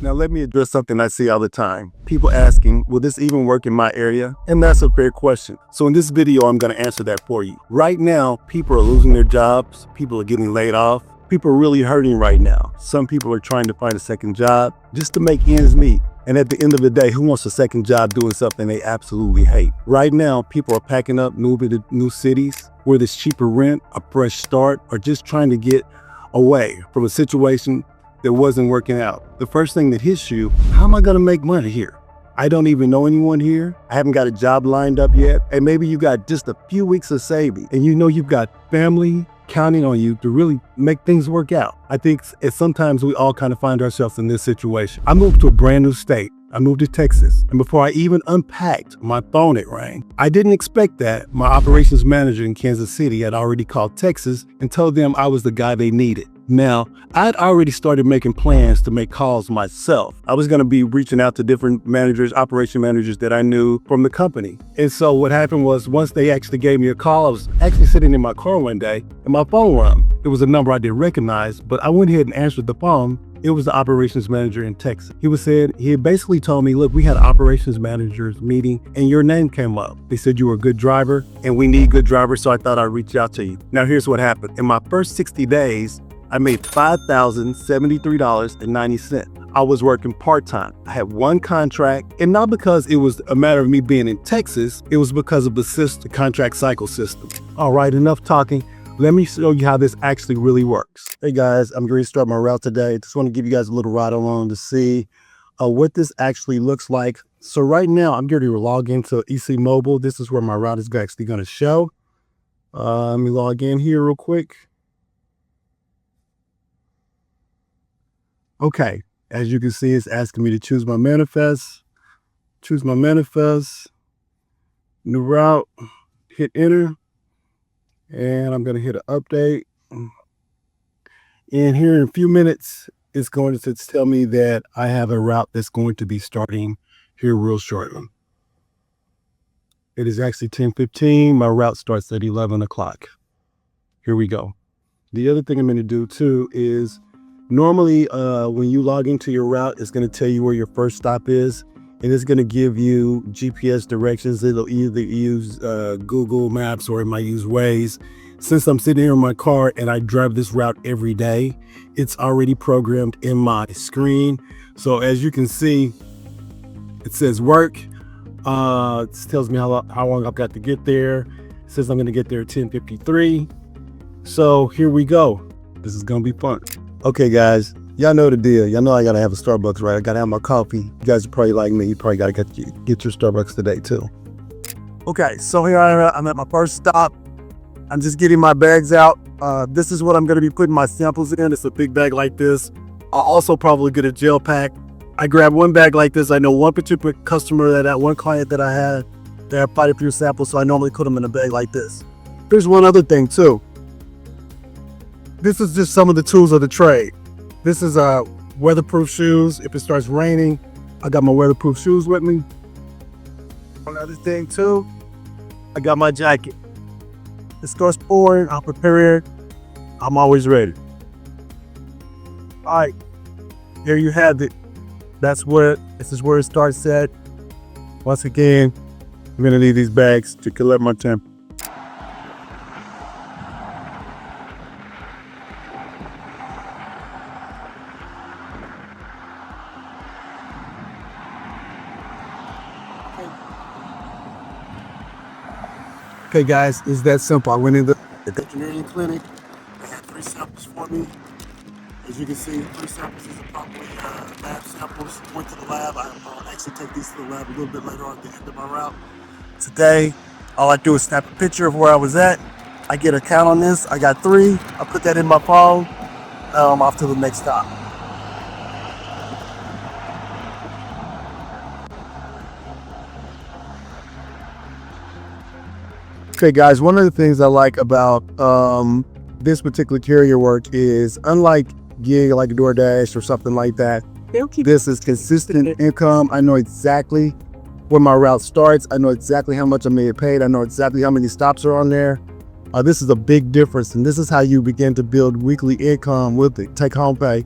Now let me address something I see all the time. People asking, will this even work in my area? And that's a fair question. So in this video, I'm gonna answer that for you. Right now, people are losing their jobs. People are getting laid off. People are really hurting right now. Some people are trying to find a second job just to make ends meet. And at the end of the day, who wants a second job doing something they absolutely hate? Right now, people are packing up, moving to new cities where there's cheaper rent, a fresh start, or just trying to get away from a situation that wasn't working out. The first thing that hits you, how am I gonna make money here? I don't even know anyone here. I haven't got a job lined up yet. And maybe you got just a few weeks of saving and you know you've got family counting on you to really make things work out. I think sometimes we all kind of find ourselves in this situation. I moved to a brand new state. I moved to Texas. And before I even unpacked my phone, it rang. I didn't expect that. My operations manager in Kansas City had already called Texas and told them I was the guy they needed. Now, I'd already started making plans to make calls myself. I was gonna be reaching out to different managers, operation managers that I knew from the company. And so what happened was once they actually gave me a call, I was actually sitting in my car one day and my phone rang. It was a number I didn't recognize, but I went ahead and answered the phone. It was the operations manager in Texas. He basically told me, look, we had an operations managers meeting and your name came up. They said you were a good driver and we need good drivers, so I thought I'd reach out to you. Now here's what happened. In my first 60 days, I made $5,073.90. I was working part-time. I had one contract, and not because it was a matter of me being in Texas, it was because of the contract cycle system. All right, enough talking. Let me show you how this actually really works. Hey guys, I'm going to start my route today. Just want to give you guys a little ride along to see what this actually looks like. So right now, I'm going to log into EC Mobile. This is where my route is actually going to show. Let me log in here real quick. Okay, as you can see, it's asking me to choose my manifest. Choose my manifest, new route, hit enter, and I'm gonna hit an update. And here in a few minutes, it's going to tell me that I have a route that's going to be starting here real shortly. It is actually 10:15. My route starts at 11 o'clock. Here we go. The other thing I'm gonna do too is normally, when you log into your route, it's going to tell you where your first stop is, and it's going to give you GPS directions. It'll either use Google Maps or it might use Waze. Since I'm sitting here in my car and I drive this route every day, it's already programmed in my screen. So as you can see, it says work. It tells me how long I've got to get there. It says I'm going to get there at 10:53. So here we go. This is going to be fun. Okay, guys, y'all know the deal. Y'all know I gotta have a Starbucks, right? I gotta have my coffee. You guys are probably like me. You probably gotta get your Starbucks today too. Okay, so here I'm at my first stop. I'm just getting my bags out. This is what I'm gonna be putting my samples in. It's a big bag like this. I'll also probably get a gel pack. I grabbed one bag like this. I know one particular customer that one client that I had, they had quite a few samples, so I normally put them in a bag like this. There's one other thing too. This is just some of the tools of the trade. This is weatherproof shoes. If it starts raining, I got my weatherproof shoes with me. Another thing too, I got my jacket. It starts pouring, I'm prepared. I'm always ready. All right, there you have it. This is where it starts at. Once again, I'm gonna need these bags to collect my temp. Okay guys, it's that simple. I went in the veterinary clinic. They had 3 samples for me. As you can see, 3 samples is probably lab samples. Went to the lab. I'll actually take these to the lab a little bit later on at the end of my route. Today, all I do is snap a picture of where I was at. I get a count on this. I got 3. I put that in my phone. I'm off to the next stop. Okay guys, one of the things I like about this particular carrier work is, unlike gig like DoorDash or something like that, this is consistent income. I know exactly where my route starts. I know exactly how much I'm being paid. I know exactly how many stops are on there. This is a big difference, and this is how you begin to build weekly income with it, take home pay.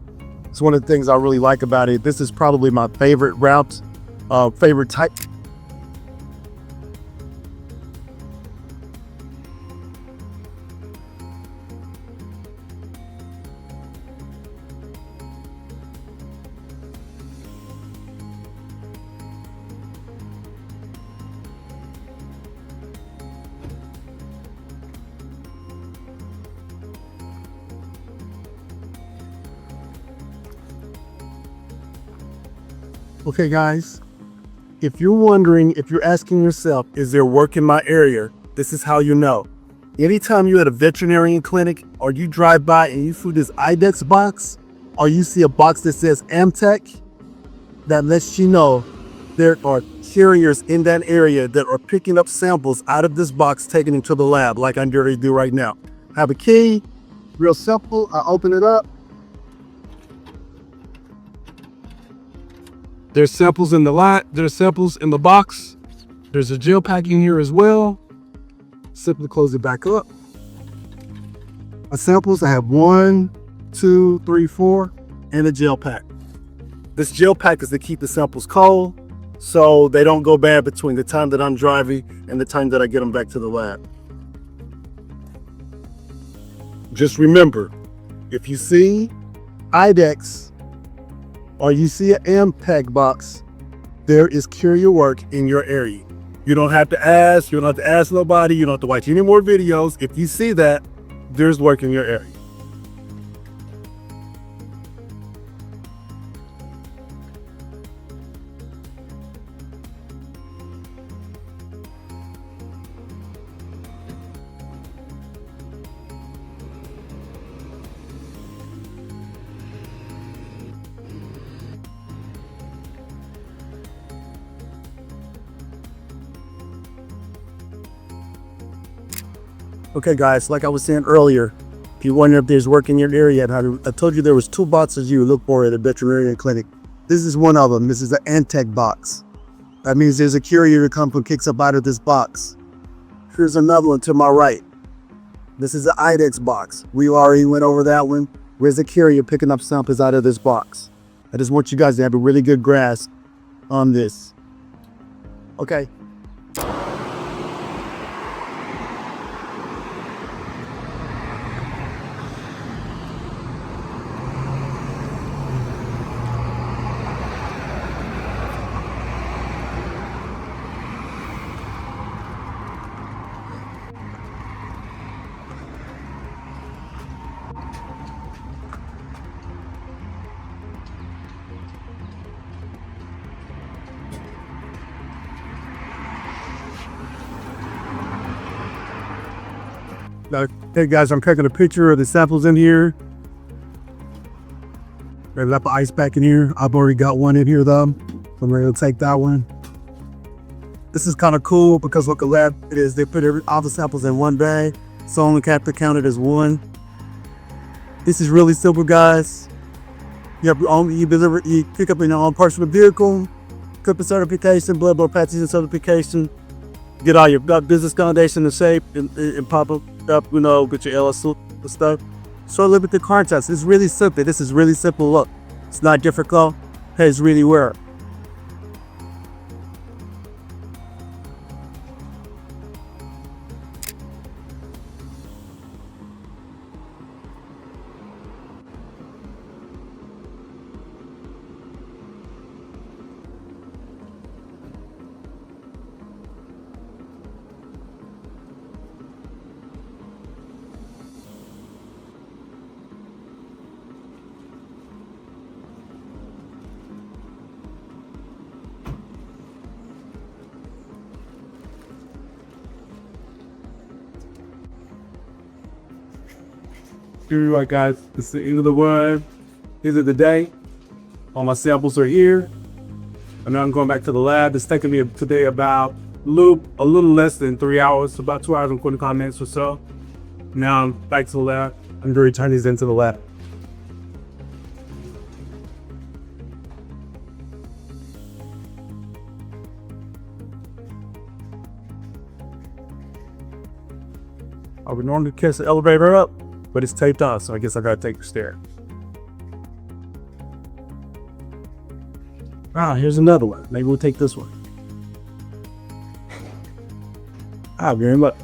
It's one of the things I really like about it. This is probably my favorite route, favorite type. Okay, guys, if you're wondering, if you're asking yourself, is there work in my area? This is how you know. Anytime you're at a veterinarian clinic or you drive by and you see this IDEX box, or you see a box that says Amtech, that lets you know there are carriers in that area that are picking up samples out of this box, taking them to the lab, like I'm going to do right now. I have a key, real simple. I open it up. There's samples in the lot. There's samples in the box. There's a gel pack in here as well. Simply close it back up. My samples, I have 1, 2, 3, 4, and a gel pack. This gel pack is to keep the samples cold so they don't go bad between the time that I'm driving and the time that I get them back to the lab. Just remember, if you see IDEX or you see an Amtech box, there is courier work in your area. You don't have to ask, you don't have to ask nobody, you don't have to watch any more videos. If you see that, there's work in your area. Okay, guys, like I was saying earlier, if you wonder if there's work in your area, I told you there was 2 boxes you would look for at a veterinarian clinic. This is one of them. This is an Amtech box. That means there's a courier that comes and kicks up out of this box. Here's another one to my right. This is an IDEX box. We already went over that one. Where's the courier picking up samples out of this box? I just want you guys to have a really good grasp on this. Okay. Now, hey guys, I'm taking a picture of the samples in here. I left the ice pack in here. I've already got one in here though. So I'm ready to take that one. This is kind of cool because what the lab it is, they put all the samples in one bag, so only have to count it as one. This is really simple, guys. You pick up in your own personal vehicle, CUPA certification, blood pathogen certification, get all your business foundation in shape and pop up, you know, with your LSU and stuff. So look at the car test. It's really simple. This is really simple look. It's not difficult. Hey, it's really weird. Here you are, guys. This is the end of the one. These are the day. All my samples are here. And now I'm going back to the lab. It's taking me today about a little less than 3 hours, about 2 hours and 45 minutes or so. Now I'm back to the lab. I'm going to return these into the lab. I would normally catch the elevator up, but it's taped off, so I guess I gotta take the stairs. Here's another one. Maybe we'll take this one. Very much.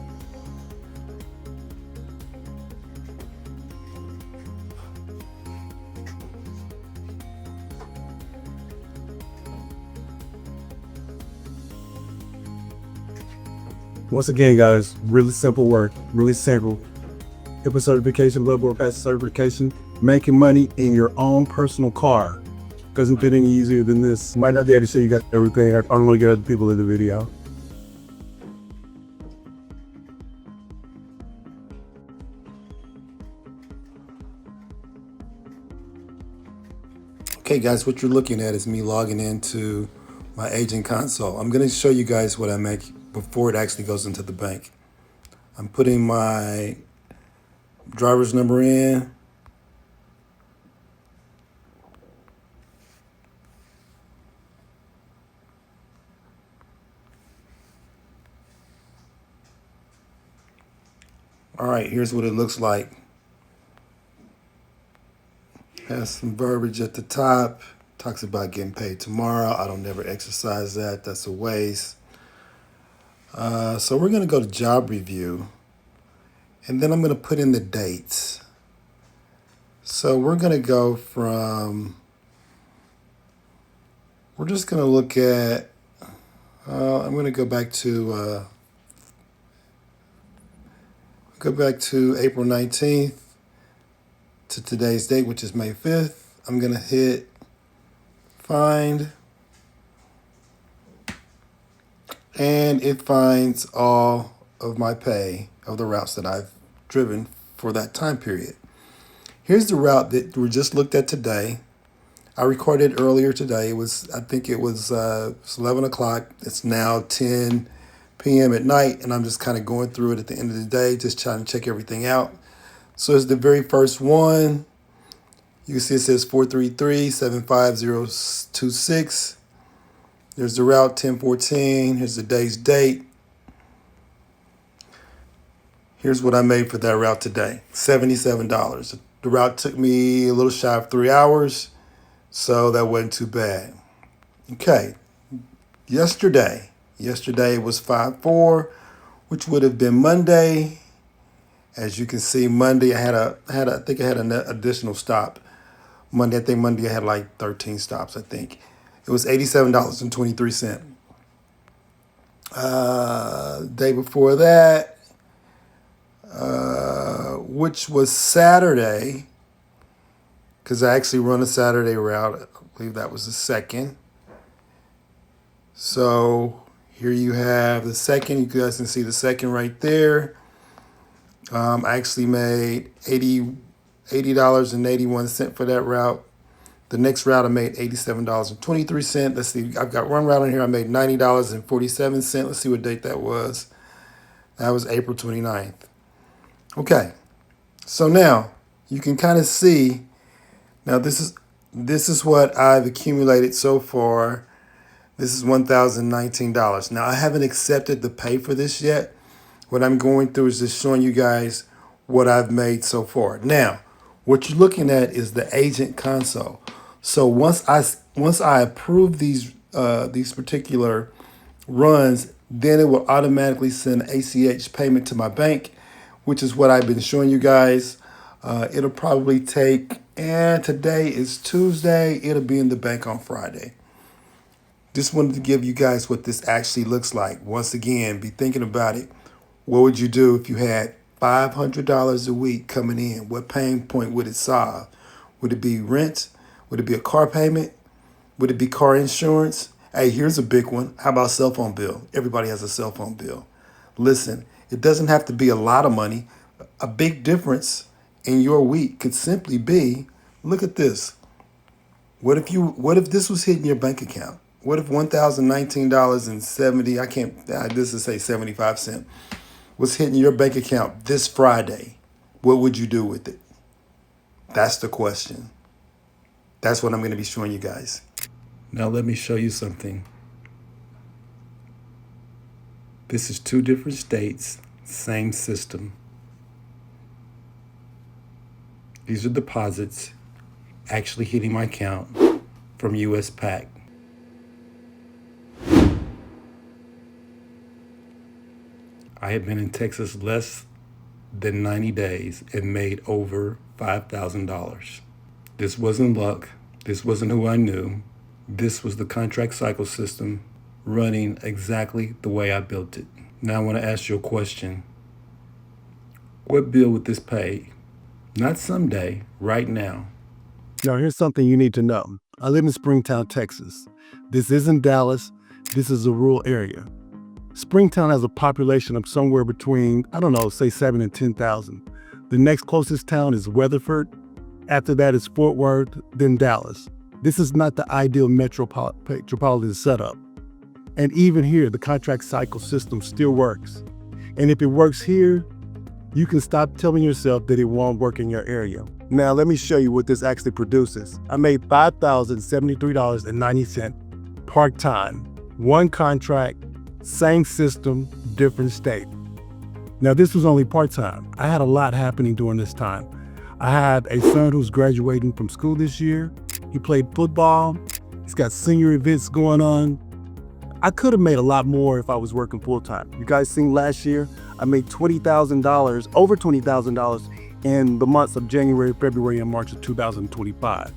Once again, guys, really simple work, really simple. HIPAA certification, level of pass certification, making money in your own personal car. Doesn't get any easier than this. Might not be able to show you guys everything. I don't want to get other people in the video. Okay, guys, what you're looking at is me logging into my agent console. I'm going to show you guys what I make before it actually goes into the bank. I'm putting my driver's number in. All right, here's what it looks like. Has some verbiage at the top. Talks about getting paid tomorrow. I don't never exercise that. That's a waste. So we're going to go to job review. And then I'm going to put in the dates. So we're going to go from, we're just going to look at, I'm going to go back to April 19th to today's date, which is May 5th. I'm going to hit find. And it finds all of my pay of the routes that I've driven for that time period. Here's the route that we just looked at today. I recorded earlier today. I think it was 11 o'clock. It's now 10 p.m. at night, and I'm just kind of going through it at the end of the day, just trying to check everything out. So it's the very first one. You can see it says 433-75026. There's the route 1014. Here's the day's date. Here's what I made for that route today, $77. The route took me a little shy of 3 hours, so that wasn't too bad. Okay, yesterday was 5/4, which would have been Monday. As you can see, Monday I think I had an additional stop. Monday I had like 13 stops, I think. It was $87.23. Day before that, which was Saturday, because I actually run a Saturday route. I believe that was the second. So here you have the second. You guys can see the second right there. I actually made $80.81 for that route. The next route I made $87.23. Let's see, I've got one route in here I made $90.47. Let's see what date that was. That was April 29th. Okay, so now you can kind of see, now this is what I've accumulated so far. This is $1,019. Now I haven't accepted the pay for this yet. What I'm going through is just showing you guys what I've made so far. Now, what you're looking at is the agent console. So once I approve these particular runs, then it will automatically send an ACH payment to my bank, which is what I've been showing you guys. It'll probably take, and today is Tuesday, it'll be in the bank on Friday. Just wanted to give you guys what this actually looks like. Once again, be thinking about it. What would you do if you had $500 a week coming in? What pain point would it solve? Would it be rent? Would it be a car payment? Would it be car insurance? Hey, here's a big one. How about cell phone bill? Everybody has a cell phone bill. Listen, it doesn't have to be a lot of money. A big difference in your week could simply be, look at this. What if this was hitting your bank account? What if $1,019.70, I can't, this is say 75 cents, was hitting your bank account this Friday? What would you do with it? That's the question. That's what I'm going to be showing you guys. Now let me show you something. This is 2 different states, same system. These are deposits actually hitting my account from US PAC. I had been in Texas less than 90 days and made over $5,000. This wasn't luck. This wasn't who I knew. This was the contract cycle system running exactly the way I built it. Now I want to ask you a question. What bill would this pay? Not someday, right now. Now, here's something you need to know. I live in Springtown, Texas. This isn't Dallas. This is a rural area. Springtown has a population of somewhere between, I don't know, say 7 and 10,000. The next closest town is Weatherford. After that is Fort Worth, then Dallas. This is not the ideal metropolitan setup. And even here, the contract cycle system still works. And if it works here, you can stop telling yourself that it won't work in your area. Now, let me show you what this actually produces. I made $5,073.90 part-time, one contract, same system, different state. Now, this was only part-time. I had a lot happening during this time. I had a son who's graduating from school this year. He played football. He's got senior events going on. I could have made a lot more if I was working full-time. You guys seen last year, I made $20,000, over $20,000 in the months of January, February, and March of 2025.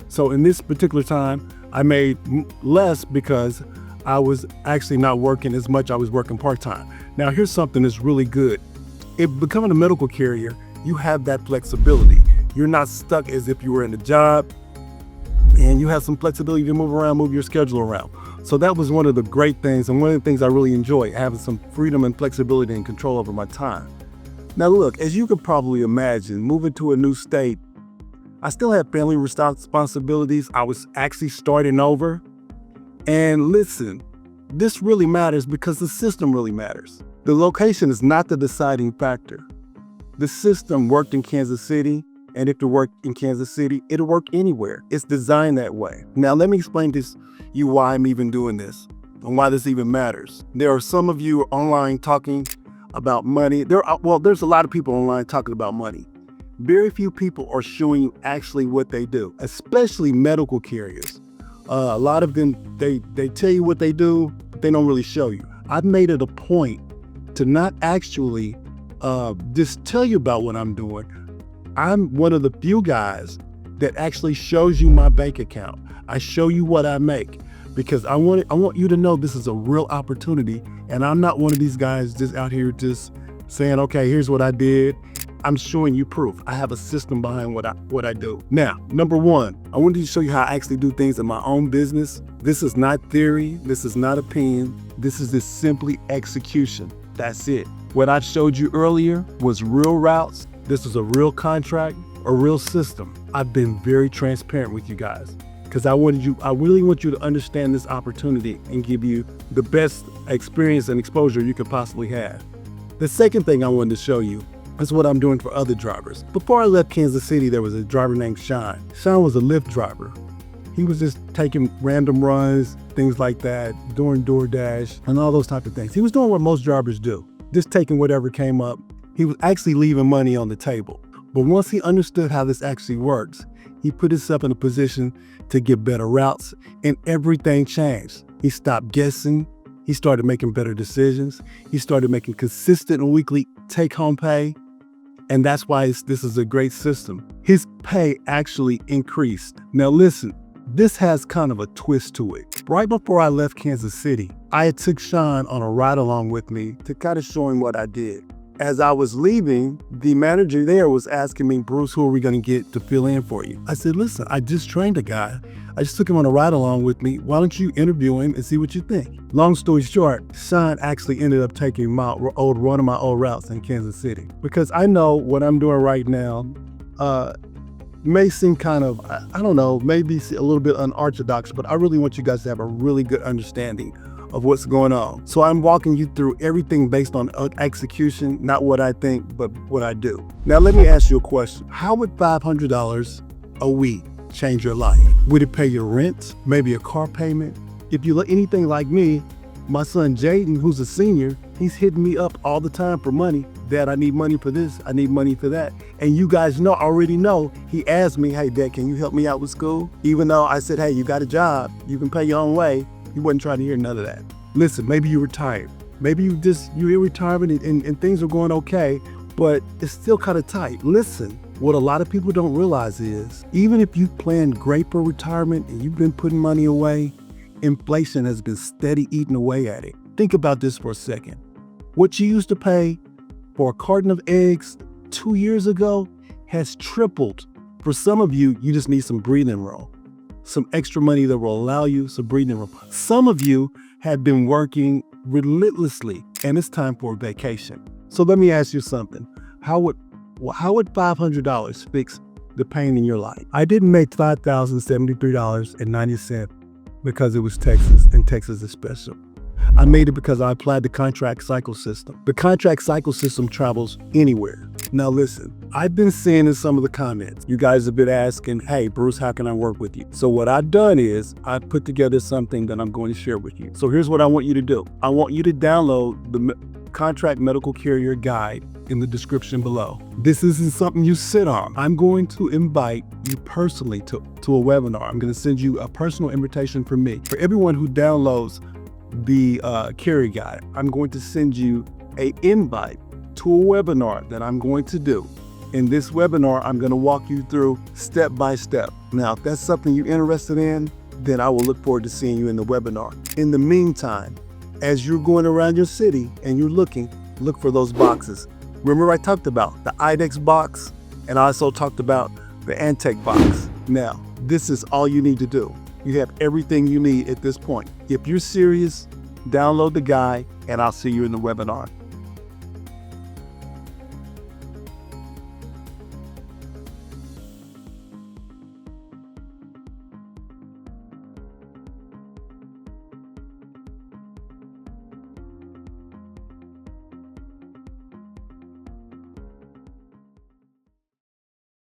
So in this particular time, I made less because I was actually not working as much. I was working part-time. Now, here's something that's really good. If becoming a medical carrier, you have that flexibility. You're not stuck as if you were in a job, and you have some flexibility to move around, move your schedule around. So that was one of the great things, and one of the things I really enjoy, having some freedom and flexibility and control over my time. Now look, as you could probably imagine, moving to a new state, I still had family responsibilities. I was actually starting over. And listen, this really matters because the system really matters. The location is not the deciding factor. The system worked in Kansas City, and if it worked in Kansas City, it'll work anywhere. It's designed that way. Now, let me explain to you why I'm even doing this and why this even matters. There are some of you online talking about money. There's a lot of people online talking about money. Very few people are showing you actually what they do, especially medical carriers. A lot of them, they tell you what they do, but they don't really show you. I've made it a point to not actually just tell you about what I'm doing. I'm one of the few guys that actually shows you my bank account. I show you what I make because I want you to know this is a real opportunity, and I'm not one of these guys just out here just saying, okay, here's what I did. I'm showing you proof. I have a system behind what I do. Now, number one, I wanted to show you how I actually do things in my own business. This is not theory. This is not opinion. This is just simply execution. That's it. What I showed you earlier was real routes. This is a real contract, a real system. I've been very transparent with you guys because I really want you to understand this opportunity and give you the best experience and exposure you could possibly have. The second thing I wanted to show you is what I'm doing for other drivers. Before I left Kansas City, there was a driver named Sean. Sean was a Lyft driver. He was just taking random runs, things like that, doing DoorDash and all those type of things. He was doing what most drivers do, just taking whatever came up. He was actually leaving money on the table. But once he understood how this actually works, he put himself in a position to get better routes, and everything changed. He stopped guessing. He started making better decisions. He started making consistent weekly take-home pay. And that's why this is a great system. His pay actually increased. Now listen, this has kind of a twist to it. Right before I left Kansas City, I took Sean on a ride along with me to kind of show him what I did. As I was leaving, the manager there was asking me, Bruce, who are we going to get to fill in for you? I said, listen, I just trained a guy. I just took him on a ride along with me. Why don't you interview him and see what you think? Long story short, Sean actually ended up taking one of my old routes in Kansas City because I know what I'm doing right now may seem kind of, I don't know, maybe a little bit unorthodox, but I really want you guys to have a really good understanding of what's going on. So I'm walking you through everything based on execution, not what I think, but what I do. Now, let me ask you a question. How would $500 a week change your life? Would it pay your rent? Maybe a car payment? If you look anything like me, my son Jaden, who's a senior, he's hitting me up all the time for money. Dad, I need money for this. I need money for that. And you guys already know, he asked me, hey, Dad, can you help me out with school? Even though I said, hey, you got a job, you can pay your own way. He wasn't trying to hear none of that. Listen, maybe you're retired. Maybe you're in retirement and things are going okay, but it's still kind of tight. Listen, what a lot of people don't realize is even if you planned great for retirement and you've been putting money away, inflation has been steady eating away at it. Think about this for a second. What you used to pay for a carton of eggs 2 years ago has tripled. For some of you, you just need some breathing room, some extra money that will allow you some breathing room. Some of you have been working relentlessly and it's time for a vacation. So let me ask you something. How would $500 fix the pain in your life? I didn't make $5,073.90 because it was Texas, and Texas is special. I made it because I applied the contract cycle system. The contract cycle system travels anywhere. Now listen, I've been seeing in some of the comments, you guys have been asking, hey, Bruce, how can I work with you? So what I've done is I put together something that I'm going to share with you. So here's what I want you to do. I want you to download the Contract Medical Courier guide in the description below. This isn't something you sit on. I'm going to invite you personally to a webinar. I'm going to send you a personal invitation from me. For everyone who downloads the Carrier guide, I'm going to send you an invite to a webinar that I'm going to do. In this webinar, I'm going to walk you through step by step. Now, if that's something you're interested in, then I will look forward to seeing you in the webinar. In the meantime, as you're going around your city and you're looking, look for those boxes. Remember I talked about the IDEX box and I also talked about the Antec box. Now, this is all you need to do. You have everything you need at this point. If you're serious, download the guide and I'll see you in the webinar.